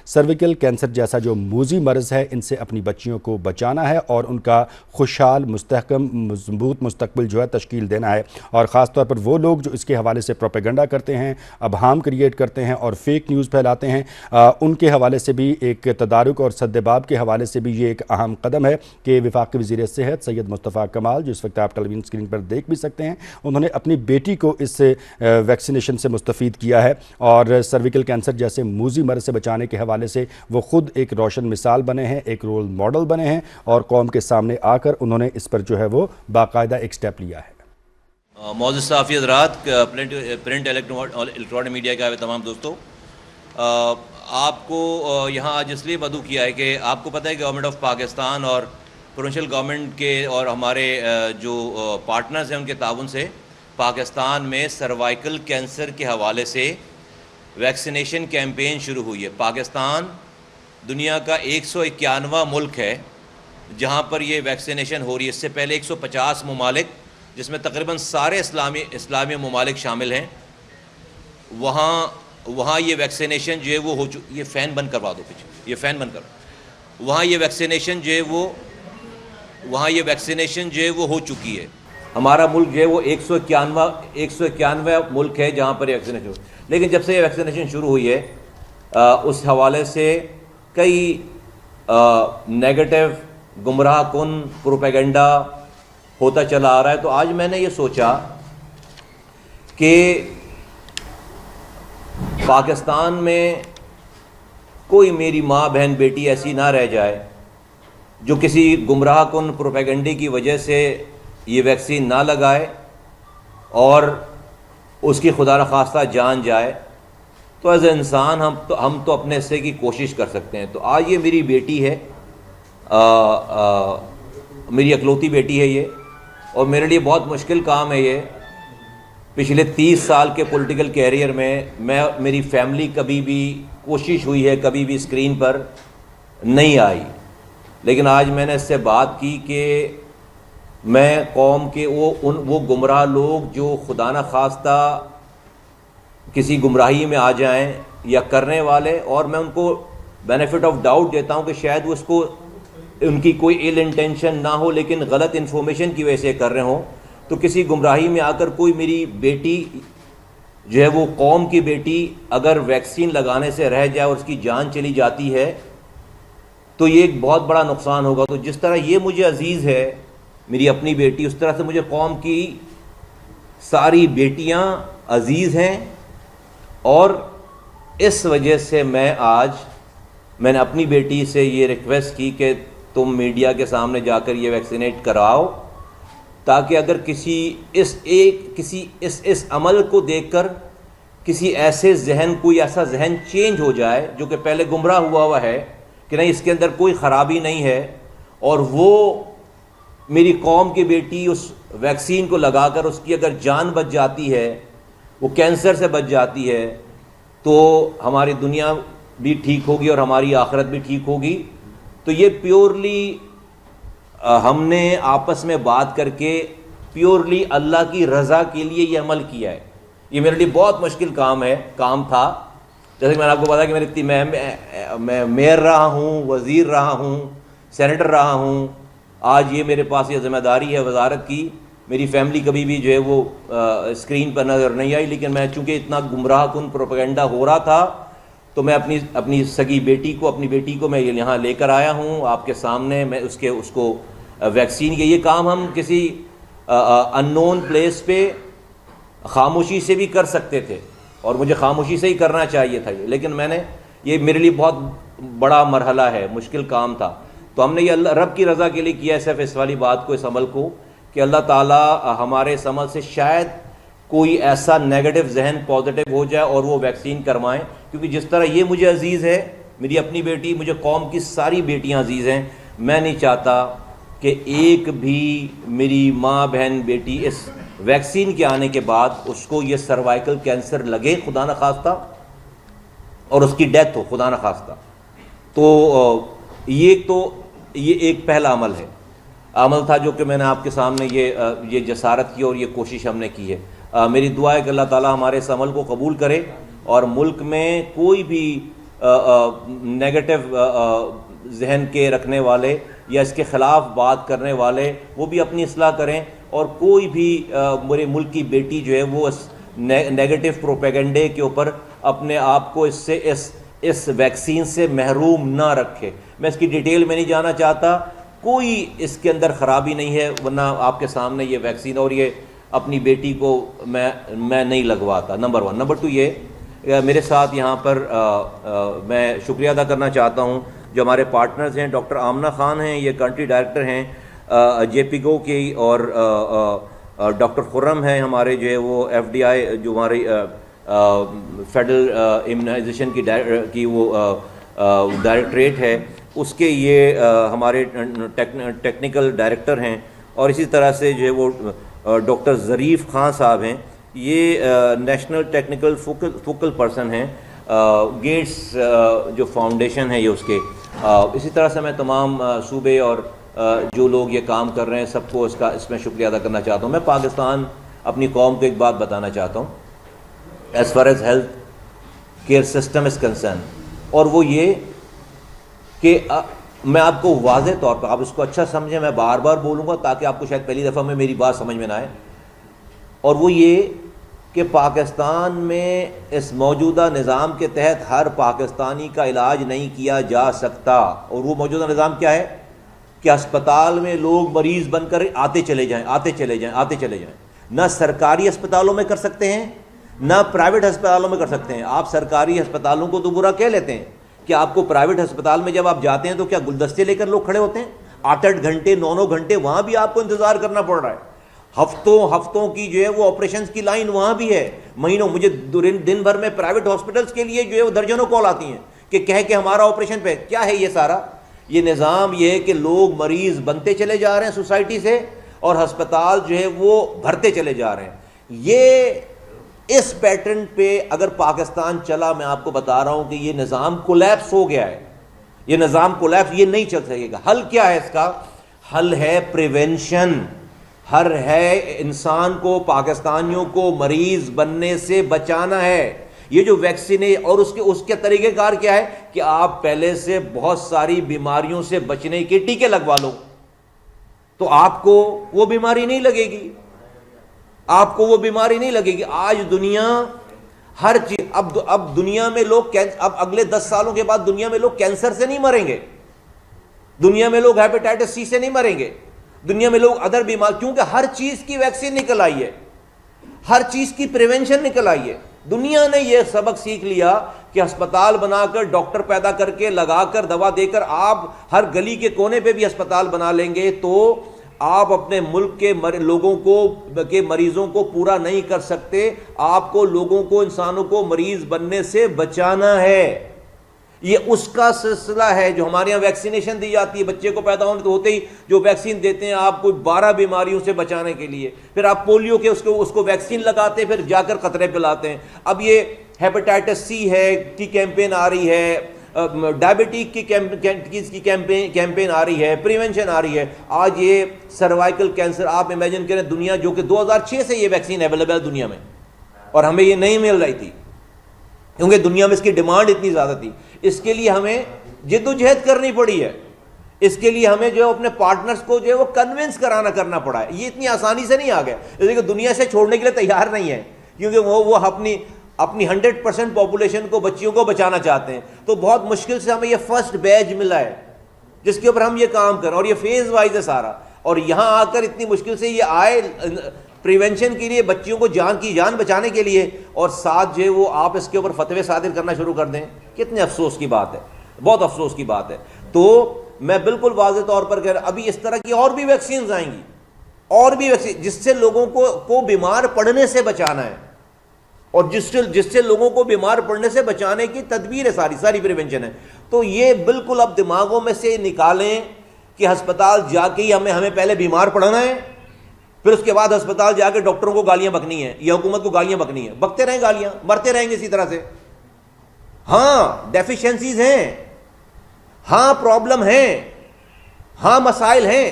Cervical cancer جیسا جو موذی مرض ہے ان سے اپنی بچیوں کو بچانا ہے اور ان کا خوشحال مستحکم مضبوط مستقبل جو ہے تشکیل دینا ہے، اور خاص طور پر وہ لوگ جو اس کے حوالے سے پروپیگنڈا کرتے ہیں، ابہام کریٹ کرتے ہیں اور فیک نیوز پھیلاتے ہیں، ان کے حوالے سے بھی ایک تدارک اور سدباب کے حوالے سے بھی یہ ایک اہم قدم ہے کہ وفاقی وزیر صحت سید مصطفیٰ کمال، جو اس وقت آپ ٹیلی ویژن اسکرین پر دیکھ بھی سکتے ہیں، انہوں نے اپنی بیٹی کو اس ویکسینیشن سے مستفید کیا ہے اور سرویکل کینسر جیسے موذی مرض سے بچانے کے حوالے سے وہ خود ایک روشن مثال بنے ہیں، ایک رول ماڈل بنے ہیں اور قوم کے سامنے آ کر انہوں نے اس پر جو ہے وہ باقاعدہ ایک سٹیپ لیا ہے۔ معزز صحافی حضرات، پرنٹ الیکٹرانک میڈیا کے تمام دوستوں، آپ کو یہاں آج اس لیے مدعو کیا ہے کہ آپ کو پتہ ہے کہ گورنمنٹ آف پاکستان اور پروونشل گورنمنٹ کے اور ہمارے جو پارٹنرز ہیں ان کے تعاون سے پاکستان میں سروائیکل کینسر کے حوالے سے ویکسینیشن کیمپین شروع ہوئی ہے۔ پاکستان دنیا کا 151واں ملک ہے جہاں پر یہ ویکسینیشن ہو رہی ہے۔ اس سے پہلے 150 ممالک جس میں تقریباً سارے اسلامی ممالک شامل ہیں، وہاں یہ ویکسینیشن جو ہے وہ یہ فین بند کروا دو پیچھے، یہ فین بند کرو، وہاں یہ ویکسینیشن جو ہے وہ ہو چکی ہے۔ ہمارا ملک جو ہے وہ 151واں ملک ہے جہاں پر یہ ویکسینیشن ہوئی، لیکن جب سے یہ ویکسینیشن شروع ہوئی ہے اس حوالے سے کئی نیگیٹو گمراہ کن پروپیگنڈا ہوتا چلا آ رہا ہے۔ تو آج میں نے یہ سوچا کہ پاکستان میں کوئی میری ماں بہن بیٹی ایسی نہ رہ جائے جو کسی گمراہ کن پروپیگنڈے کی وجہ سے یہ ویکسین نہ لگائے اور اس کی خدا نخواستہ جان جائے۔ تو ایز اے انسان ہم تو اپنے حصے کی کوشش کر سکتے ہیں۔ تو آج یہ میری بیٹی ہے، میری اکلوتی بیٹی ہے یہ، اور میرے لیے بہت مشکل کام ہے یہ۔ پچھلے 30 سال کے پولیٹیکل کیریئر میں میری فیملی کبھی بھی کوشش ہوئی ہے، کبھی بھی اسکرین پر نہیں آئی، لیکن آج میں نے اس سے بات کی کہ میں قوم کے وہ گمراہ لوگ جو خدا نخواستہ کسی گمراہی میں آ جائیں یا کرنے والے، اور میں ان کو بینیفٹ آف ڈاؤٹ دیتا ہوں کہ شاید وہ اس کو ان کی کوئی ایل انٹینشن نہ ہو لیکن غلط انفارمیشن کی وجہ سے کر رہے ہوں، تو کسی گمراہی میں آ کر کوئی میری بیٹی جو ہے وہ قوم کی بیٹی اگر ویکسین لگانے سے رہ جائے اور اس کی جان چلی جاتی ہے تو یہ ایک بہت بڑا نقصان ہوگا۔ تو جس طرح یہ مجھے عزیز ہے میری اپنی بیٹی، اس طرح سے مجھے قوم کی ساری بیٹیاں عزیز ہیں، اور اس وجہ سے میں نے اپنی بیٹی سے یہ ریکویسٹ کی کہ تم میڈیا کے سامنے جا کر یہ ویکسینیٹ کراؤ، تاکہ اگر کسی اس عمل کو دیکھ کر کسی کوئی ایسا ذہن چینج ہو جائے جو کہ پہلے گمراہ ہوا ہے کہ نہیں اس کے اندر کوئی خرابی نہیں ہے، اور وہ میری قوم کی بیٹی اس ویکسین کو لگا کر اس کی اگر جان بچ جاتی ہے، وہ کینسر سے بچ جاتی ہے، تو ہماری دنیا بھی ٹھیک ہوگی اور ہماری آخرت بھی ٹھیک ہوگی۔ تو یہ پیورلی ہم نے آپس میں بات کر کے پیورلی اللہ کی رضا کے لیے یہ عمل کیا ہے۔ یہ میرے لیے بہت مشکل کام تھا، جیسے کہ میں نے آپ کو بتایا کہ میں میئر رہا ہوں، وزیر رہا ہوں، سینیٹر رہا ہوں، آج یہ میرے پاس یہ ذمہ داری ہے وزارت کی۔ میری فیملی کبھی بھی جو ہے وہ اسکرین پر نظر نہیں آئی، لیکن میں چونکہ اتنا گمراہ کن پروپیگنڈا ہو رہا تھا تو میں اپنی سگی بیٹی کو میں یہاں لے کر آیا ہوں آپ کے سامنے۔ میں اس کو ویکسین کے یہ کام ہم کسی ان نون پلیس پہ خاموشی سے بھی کر سکتے تھے، اور مجھے خاموشی سے ہی کرنا چاہیے تھا لیکن یہ میرے لیے بہت بڑا مرحلہ ہے، مشکل کام تھا۔ تو ہم نے یہ اللہ رب کی رضا کے لیے کیا ہے، صرف اس والی بات کو، اس عمل کو، کہ اللہ تعالیٰ ہمارے اس عمل سے شاید کوئی ایسا نیگیٹو ذہن پازیٹیو ہو جائے اور وہ ویکسین کروائیں، کیونکہ جس طرح یہ مجھے عزیز ہے، میری اپنی بیٹی، مجھے قوم کی ساری بیٹیاں عزیز ہیں۔ میں نہیں چاہتا کہ ایک بھی میری ماں بہن بیٹی اس ویکسین کے آنے کے بعد اس کو یہ سروائیکل کینسر لگے خدا نخواستہ اور اس کی ڈیتھ ہو خدا نخواستہ۔ تو یہ ایک پہلا عمل تھا جو کہ میں نے آپ کے سامنے یہ جسارت کی اور یہ کوشش ہم نے کی ہے۔ میری دعا ہے کہ اللہ تعالیٰ ہمارے اس عمل کو قبول کرے اور ملک میں کوئی بھی نیگیٹو ذہن کے رکھنے والے یا اس کے خلاف بات کرنے والے وہ بھی اپنی اصلاح کریں، اور کوئی بھی میرے ملک کی بیٹی جو ہے وہ اس نیگیٹو پروپیگنڈے کے اوپر اپنے آپ کو اس ویکسین سے محروم نہ رکھے۔ میں اس کی ڈیٹیل میں نہیں جانا چاہتا، کوئی اس کے اندر خرابی نہیں ہے، ورنہ آپ کے سامنے یہ ویکسین، اور یہ اپنی بیٹی کو میں نہیں لگواتا، نمبر 1۔ نمبر 2 یہ میرے ساتھ یہاں پر میں شکریہ ادا کرنا چاہتا ہوں جو ہمارے پارٹنرز ہیں، ڈاکٹر آمنہ خان ہیں، یہ کنٹری ڈائریکٹر ہیں JPIGO کی، اور ڈاکٹر خرم ہیں ہمارے جو ہے وہ FDI جو ہماری فیڈرل امیونائزیشن کی وہ ڈائریکٹریٹ ہے، اس کے یہ ہمارے ٹیکنیکل ڈائریکٹر ہیں، اور اسی طرح سے جو ہے وہ ڈاکٹر ظریف خان صاحب ہیں، یہ نیشنل ٹیکنیکل فوکل پرسن ہیں گیٹس جو فاؤنڈیشن ہے یہ اس کے۔ اسی طرح سے میں تمام صوبے اور جو لوگ یہ کام کر رہے ہیں سب کو اس میں شکریہ ادا کرنا چاہتا ہوں۔ میں پاکستان اپنی قوم کو ایک بات بتانا چاہتا ہوں as far as health care system is concern, اور وہ یہ کہ میں آپ کو واضح طور پر، آپ اس کو اچھا سمجھیں، میں بار بار بولوں گا تاکہ آپ کو شاید پہلی دفعہ میں میری بات سمجھ میں نہ آئے، اور وہ یہ کہ پاکستان میں اس موجودہ نظام کے تحت ہر پاکستانی کا علاج نہیں کیا جا سکتا، اور وہ موجودہ نظام کیا ہے کہ ہسپتال میں لوگ مریض بن کر آتے چلے جائیں۔ نہ سرکاری ہسپتالوں میں کر سکتے ہیں نہ پرائیویٹ ہسپتالوں میں کر سکتے ہیں۔ آپ سرکاری ہسپتالوں کو تو برا کہہ لیتے ہیں کہ آپ کو پرائیویٹ ہسپتال میں جب آپ جاتے ہیں تو کیا گلدستے لے کر لوگ کھڑے ہوتے ہیں 8-8 گھنٹے 9-9 گھنٹے وہاں بھی آپ کو انتظار کرنا پڑ رہا ہے، ہفتوں کی جو ہے وہ آپریشنز کی لائن وہاں بھی ہے، مہینوں۔ مجھے دن بھر میں پرائیویٹ ہاسپٹلس کے لیے جو ہے وہ درجنوں کال آتی ہیں کہ کہہ کے ہمارا آپریشن پہ کیا ہے۔ یہ سارا یہ نظام یہ ہے کہ لوگ مریض بنتے چلے جا رہے ہیں سوسائٹی سے، اور ہسپتال جو ہے وہ بھرتے چلے جا رہے ہیں۔ یہ اس پیٹرن پہ اگر پاکستان چلا، میں آپ کو بتا رہا ہوں کہ یہ نظام کولیپس ہو گیا ہے، یہ نظام کولیپس، یہ نہیں چل سکے گا۔ حل کیا ہے اس کا؟ حل ہے پریونشن، حل ہے انسان کو، پاکستانیوں کو مریض بننے سے بچانا ہے۔ یہ جو ویکسین ہے اور اس کے طریقہ کار کیا ہے کہ آپ پہلے سے بہت ساری بیماریوں سے بچنے کے ٹیکے لگوا لو تو آپ کو وہ بیماری نہیں لگے گی، آپ کو وہ بیماری نہیں لگے گی۔ آج دنیا ہر چیز، اب دنیا میں لوگ، اب اگلے 10 سالوں کے بعد دنیا میں لوگ کینسر سے نہیں مریں گے، دنیا میں لوگ ہیپیٹائٹس سی سے نہیں مریں گے، دنیا میں لوگ ادر بیمار، کیونکہ ہر چیز کی ویکسین نکل آئی ہے، ہر چیز کی پریونشن نکل آئی ہے۔ دنیا نے یہ سبق سیکھ لیا کہ ہسپتال بنا کر، ڈاکٹر پیدا کر کے، لگا کر، دوا دے کر، آپ ہر گلی کے کونے پہ بھی ہسپتال بنا لیں گے تو آپ اپنے ملک کے لوگوں کو، کے مریضوں کو پورا نہیں کر سکتے۔ آپ کو لوگوں کو، انسانوں کو مریض بننے سے بچانا ہے۔ یہ اس کا سلسلہ ہے جو ہمارے یہاں ویکسینیشن دی جاتی ہے، بچے کو پیدا ہوتے ہی جو ویکسین دیتے ہیں آپ کو 12 بیماریوں سے بچانے کے لیے، پھر آپ پولیو کے اس کو ویکسین لگاتے ہیں، پھر جا کر قطرے پلاتے ہیں۔ اب یہ ہیپیٹائٹس سی ہے کی کیمپین آ رہی ہے، ڈائبٹیک کی کیمپین آ رہی ہے، پریونشن آ رہی ہے۔ آج یہ سروائکل کینسر، آپ امیجن کریں، دنیا جو کہ 2006 سے یہ ویکسین اویلیبل ہے دنیا میں، اور ہمیں یہ نہیں مل رہی تھی کیونکہ دنیا میں اس کی ڈیمانڈ اتنی زیادہ تھی۔ اس کے لیے ہمیں جد و جہد کرنی پڑی ہے، اس کے لیے ہمیں جو ہے اپنے پارٹنرز کو جو ہے وہ کنونس کرنا پڑا ہے۔ یہ اتنی آسانی سے نہیں آ گیا، جیسے کہ دنیا سے چھوڑنے کے لیے تیار نہیں ہے، کیونکہ وہ اپنی 100% پاپولیشن کو، بچیوں کو بچانا چاہتے ہیں۔ تو بہت مشکل سے ہمیں یہ فرسٹ بیچ ملا ہے جس کے اوپر ہم یہ کام کریں، اور یہ فیز وائز ہے سارا، اور یہاں آ کر اتنی مشکل سے یہ آئے پریونشن کے لیے، بچیوں کو جان بچانے کے لیے، اور ساتھ جو ہے وہ آپ اس کے اوپر فتوے صادر کرنا شروع کر دیں۔ کتنے افسوس کی بات ہے، بہت افسوس کی بات ہے۔ تو میں بالکل واضح طور پر کہہ رہا ہوں، ابھی اس طرح کی اور بھی ویکسینز آئیں گی، اور بھی ویکسین، جس سے لوگوں کو بیمار پڑنے سے بچانا ہے، اور جس سے لوگوں کو بیمار پڑنے سے بچانے کی تدبیر ہے، ساری پریونشن ہے۔ تو یہ بالکل اب دماغوں میں سے نکالیں کہ ہسپتال جا کے ہی ہمیں پہلے بیمار پڑنا ہے، پھر اس کے بعد ہسپتال جا کے ڈاکٹروں کو گالیاں بکنی ہیں یا حکومت کو گالیاں بکنی ہیں۔ بکتے رہیں گالیاں، مرتے رہیں گے اسی طرح سے۔ ہاں ڈیفیشنسیز ہیں، ہاں پرابلم ہیں، ہاں مسائل ہیں،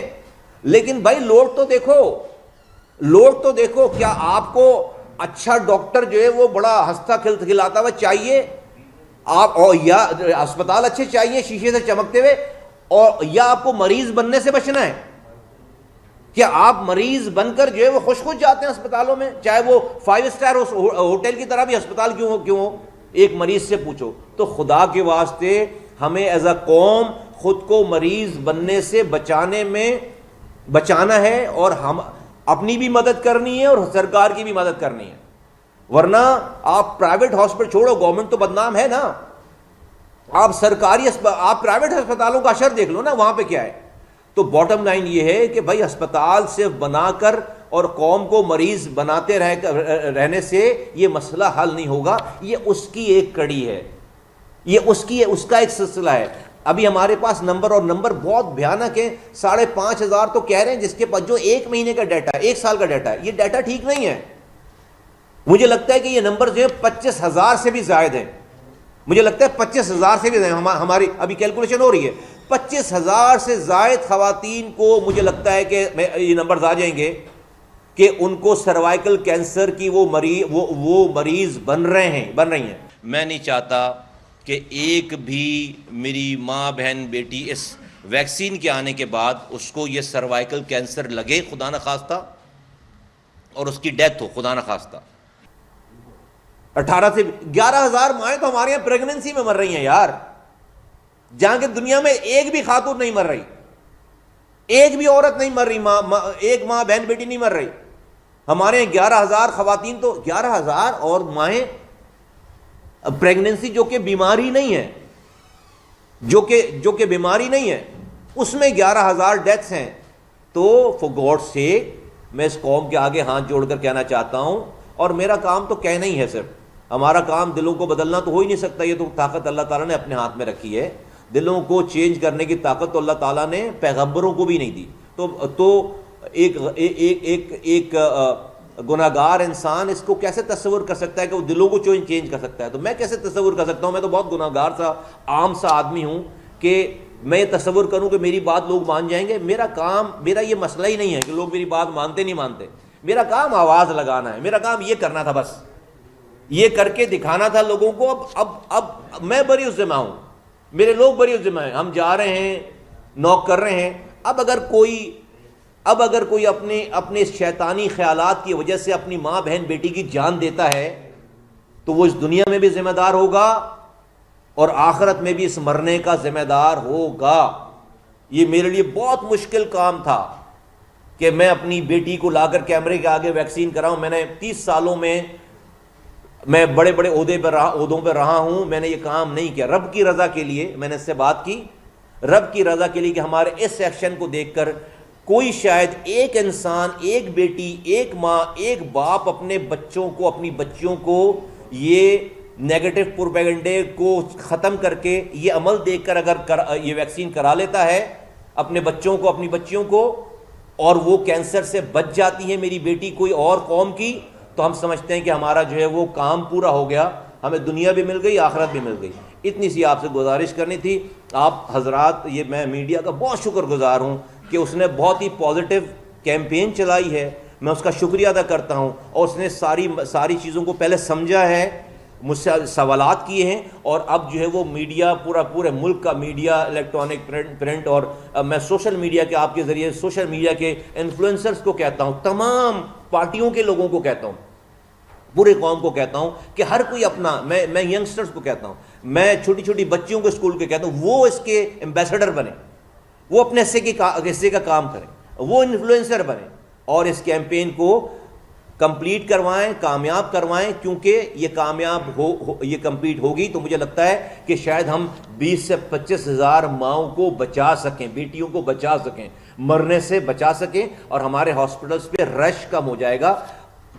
لیکن بھائی لوڈ تو دیکھو، کیا آپ کو اچھا ڈاکٹر جو ہے وہ بڑا ہنستا کھلاتا ہوا چاہیے؟ آپ اور یا اسپتال اچھے چاہیے شیشے سے چمکتے ہوئے، اور یا آپ کو مریض بننے سے بچنا ہے؟ کیا آپ مریض بن کر جو ہے وہ خوش خوش جاتے ہیں اسپتالوں میں، چاہے وہ 5 اسٹار ہوٹل کی طرح بھی اسپتال کیوں ہو؟ ایک مریض سے پوچھو. تو خدا کے واسطے ہمیں ایز اے قوم خود کو مریض بننے سے بچانا ہے، اور ہم اپنی بھی مدد کرنی ہے اور سرکار کی بھی مدد کرنی ہے. ورنہ آپ پرائیویٹ ہاسپٹل چھوڑو، گورنمنٹ تو بدنام ہے نا، آپ آپ پرائیویٹ ہسپتالوں کا اشر دیکھ لو نا، وہاں پہ کیا ہے. تو باٹم لائن یہ ہے کہ بھائی اسپتال صرف بنا کر اور قوم کو مریض بناتے رہنے سے یہ مسئلہ حل نہیں ہوگا. یہ اس کی ایک کڑی ہے، یہ اس کا ایک سلسلہ ہے. ابھی ہمارے پاس نمبر بہت بھیانک ہیں. 5,500 تو کہہ رہے ہیں، جس کے پاس جو 1 مہینے کا ڈیٹا ہے، 1 سال کا ڈیٹا ہے. یہ ڈیٹا ٹھیک نہیں ہے. مجھے لگتا ہے کہ یہ نمبر جو ہے 25,000 سے بھی زائد ہیں. مجھے لگتا ہے 25,000 سے بھی زائد. ہماری ابھی کیلکولیشن ہو رہی ہے، 25,000 سے زائد خواتین کو مجھے لگتا ہے کہ یہ نمبرز آ جائیں گے کہ ان کو سروائیکل کینسر کی وہ مریض بن رہی ہیں. میں نہیں چاہتا کہ ایک بھی میری ماں بہن بیٹی اس ویکسین کے آنے کے بعد اس کو یہ سروائیکل کینسر لگے خدا نہ خواستہ، اور اس کی ڈیتھ ہو خدا نہ خواستہ. 18 سے 11,000 مائیں تو ہمارے یہاں پریگننسی میں مر رہی ہیں یار، جہاں کہ دنیا میں ایک بھی خاتون نہیں مر رہی، ایک بھی عورت نہیں مر رہی، ایک ماں بہن بیٹی نہیں مر رہی. ہمارے یہاں 11,000 خواتین، تو 11,000 اور مائیں پریگننسی جو کہ بیماری نہیں ہے، جو کہ بیماری نہیں ہے، اس میں 11,000 ڈیتھس ہیں. تو فور گاڈ سیک میں اس قوم کے آگے ہاتھ جوڑ کر کہنا چاہتا ہوں، اور میرا کام تو کہنا ہی ہے، صرف ہمارا کام دلوں کو بدلنا تو ہو ہی نہیں سکتا. یہ تو طاقت اللہ تعالیٰ نے اپنے ہاتھ میں رکھی ہے. دلوں کو چینج کرنے کی طاقت تو اللہ تعالیٰ نے پیغمبروں کو بھی نہیں دی. تو ایک گناہگار انسان اس کو کیسے تصور کر سکتا ہے کہ وہ دلوں کو چینج کر سکتا ہے؟ تو میں کیسے تصور کر سکتا ہوں؟ میں تو بہت گناہگار سا عام سا آدمی ہوں کہ میں یہ تصور کروں کہ میری بات لوگ مان جائیں گے. میرا یہ مسئلہ ہی نہیں ہے کہ لوگ میری بات مانتے نہیں مانتے. میرا کام آواز لگانا ہے، میرا کام یہ کرنا تھا، بس یہ کر کے دکھانا تھا لوگوں کو. اب میں بری ذمہ ہوں، میرے لوگ بری ذمہ ہیں. ہم جا رہے ہیں، نوک کر رہے ہیں. اب اگر کوئی اپنے شیطانی خیالات کی وجہ سے اپنی ماں بہن بیٹی کی جان دیتا ہے تو وہ اس دنیا میں بھی ذمہ دار ہوگا اور آخرت میں بھی اس مرنے کا ذمہ دار ہوگا. یہ میرے لیے بہت مشکل کام تھا کہ میں اپنی بیٹی کو لا کر کیمرے کے آگے ویکسین کراؤں. میں نے 30 سالوں میں بڑے بڑے عہدوں پہ رہا ہوں، میں نے یہ کام نہیں کیا. رب کی رضا کے لیے میں نے اس سے بات کی، رب کی رضا کے لیے کہ ہمارے اس ایکشن کو دیکھ کر کوئی شاید ایک انسان، ایک بیٹی، ایک ماں، ایک باپ اپنے بچیوں کو یہ نیگیٹو پروپیگنڈے کو ختم کر کے یہ عمل دیکھ کر اگر یہ ویکسین کرا لیتا ہے اپنے بچوں کو، اپنی بچیوں کو، اور وہ کینسر سے بچ جاتی ہے میری بیٹی کوئی اور قوم کی، تو ہم سمجھتے ہیں کہ ہمارا جو ہے وہ کام پورا ہو گیا، ہمیں دنیا بھی مل گئی، آخرت بھی مل گئی. اتنی سی آپ سے گزارش کرنی تھی. آپ حضرات، یہ میں میڈیا کا بہت شکر گزار ہوں کہ اس نے بہت ہی پازیٹیو کیمپین چلائی ہے. میں اس کا شکریہ ادا کرتا ہوں، اور اس نے ساری چیزوں کو پہلے سمجھا ہے، مجھ سے سوالات کیے ہیں، اور اب جو ہے وہ میڈیا پورے ملک کا میڈیا، الیکٹرانک پرنٹ، اور میں سوشل میڈیا کے آپ کے ذریعے سوشل میڈیا کے انفلوئنسرز کو کہتا ہوں، تمام پارٹیوں کے لوگوں کو کہتا ہوں، پورے قوم کو کہتا ہوں کہ ہر کوئی اپنا، میں ینگسٹرز کو کہتا ہوں، میں چھوٹی بچیوں کو اسکول کے کہتا ہوں، وہ اس کے ایمبیسڈر بنے، وہ اپنے حصے کا کام کریں، وہ انفلوئنسر بنے، اور اس کیمپین کو کمپلیٹ کروائیں، کامیاب کروائیں. کیونکہ یہ کامیاب یہ کمپلیٹ ہوگی تو مجھے لگتا ہے کہ شاید ہم 20 سے 25,000 ماؤں کو بچا سکیں، بیٹیوں کو بچا سکیں، مرنے سے بچا سکیں، اور ہمارے ہاسپٹلس پہ رش کم ہو جائے گا.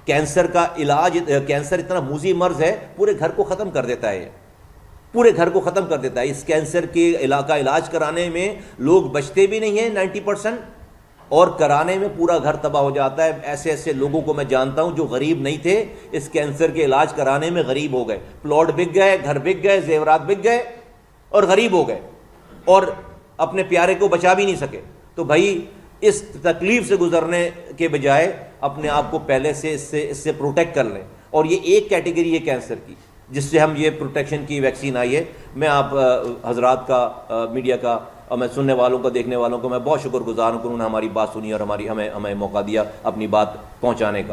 کینسر کا علاج، کینسر اتنا موذی مرض ہے، پورے گھر کو ختم کر دیتا ہے، پورے گھر کو ختم کر دیتا ہے. اس کینسر کے علاج کرانے میں لوگ بچتے بھی نہیں ہیں 90%، اور کرانے میں پورا گھر تباہ ہو جاتا ہے. ایسے لوگوں کو میں جانتا ہوں جو غریب نہیں تھے، اس کینسر کے علاج کرانے میں غریب ہو گئے، پلاٹ بک گئے، گھر بک گئے، زیورات بک گئے، اور غریب ہو گئے، اور اپنے پیارے کو بچا بھی نہیں سکے. تو بھائی اس تکلیف سے گزرنے کے بجائے اپنے آپ کو پہلے سے اس سے پروٹیکٹ کر لیں. اور یہ ایک کیٹیگری ہے کینسر کی. جس سے ہم یہ پروٹیکشن کی ویکسین آئی ہے. میں آپ حضرات کا، میڈیا کا اور میں سننے والوں کا، دیکھنے والوں کو میں بہت شکر گزار ہوں کہ انہوں نے ہماری بات سنی اور ہمیں موقع دیا اپنی بات پہنچانے کا.